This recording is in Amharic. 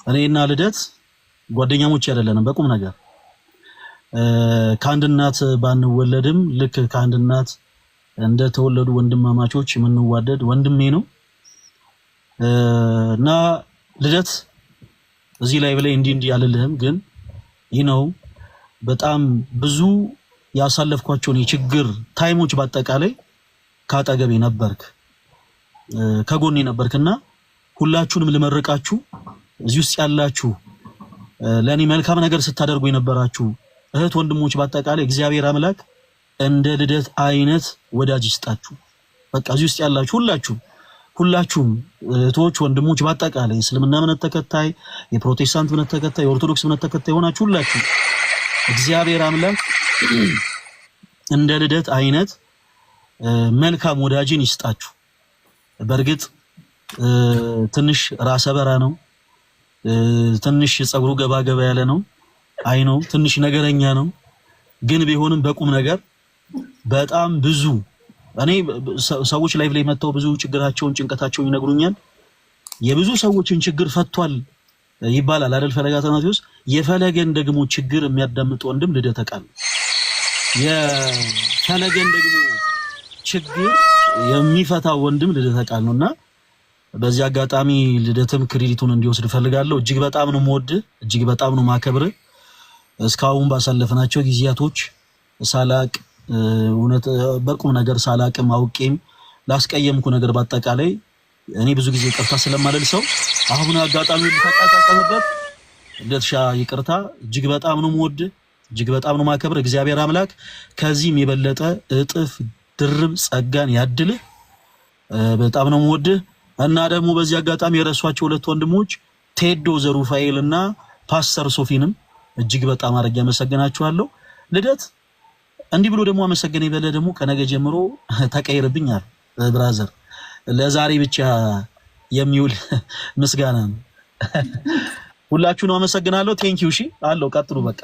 እኔና ልደት ጓደኛሞች አይደለንም በቁም ነገር ከአንድ እናት ባንወለድም ልክ ከአንድ እናት እንደተወለዱ ወንድማማቾች የምንዋደድ ወንድሜ ነው እና ልደት እዚህ ላይ ብለህ እንዲህ ያለልህም ግን ነው በጣም ብዙ ያሳለፍኳቸውን የችግር ታይሞች በአጠቃላይ ካጠገቤ ነበርክ ከጎኔ ነበርክና ሁላችሁንም ልመርቃችሁ እዚህ ውስጥ ያላችሁ ለኔ መልካም ነገር ስታደርጉ የነበራችሁ እህት ወንድሞች በአጠቃላይ እግዚአብሔር አምላክ እንደ ልደት አይነት ወዳጅ ይስጣችሁ። በቃ እዚህ ውስጥ ያላችሁ ሁላችሁም እህቶች ወንድሞች በአጠቃላይ እስልምና እምነት ተከታይ የፕሮቴስታንት እምነት ተከታይ የኦርቶዶክስ እምነት ተከታይ ሆናችሁ ሁላችሁ እግዚአብሔር አምላክ እንደ ልደት አይነት መልካም ወዳጅን ይስጣችሁ። በርግጥ ትንሽ ራሰ በራ ነው ትንሽ ጸጉሩ ገባ ያለ ነው አይ ነው ትንሽ ነገረኛ ነው ግን ቢሆንም በቁም ነገር በጣም ብዙ እኔ ሰዎች ላይቭ ላይ መተው ብዙ ችግራቸውን ጭንቀታቸውን ይነግሩኛል የብዙ ሰዎችን ችግር ፈቷል ይባላል አይደል ፈለጋ ተናቲውስ የፈለገን ደግሞ ችግር የሚያዳምጥ ወንድም ልደተ ቃል የፈለገን ደግሞ ችግር የሚፈታ ወንድም ልደተ ቃል ነውና በዚህ አጋጣሚ ልደትም ክሬዲቱን እንዲወስድ ፈልጋለሁ እጅግ በጣም ነው የምወድ እጅግ በጣም ነው ማከብር እስካሁን ባሳለፈናቸው ጊዜያቶች ሳላቅ እውነት በቁም ነገር ሳላቅም አውቄም ላስቀየምኩ ነገር በአጠቃላይ እኔ ብዙ ጊዜ ይቅርታ ስለማለል ሰው አሁን አጋጣሚው ተቃጣጣበት ልደትሻ ይቅርታ እጅግ በጣም ነው የምወድ እጅግ በጣም ነው ማከብር እግዚአብሔር አምላክ ከዚህም የበለጠ እጥፍ ድርብ ጸጋን ያድልህ በጣም ነው የምወድ እና ደግሞ በዚህ አጋጣሚ የረሷቸው ሁለት ወንድሞች ቴዶ ዘሩፋኤልና ፓስተር ሶፊንም እጅግ በጣም አድርጌ አመሰግናችኋለሁ ልደት እንዲህ ብሎ ደግሞ አመሰገነ ይበለ ደግሞ ከነገ ጀምሮ ተቀይርብኛል ብራዘር ለዛሬ ብቻ የሚውል ምስጋና ነው ሁላችሁንም አመሰግናለሁ ቴንክ ዩ እሺ አለው ቀጥሉ በቃ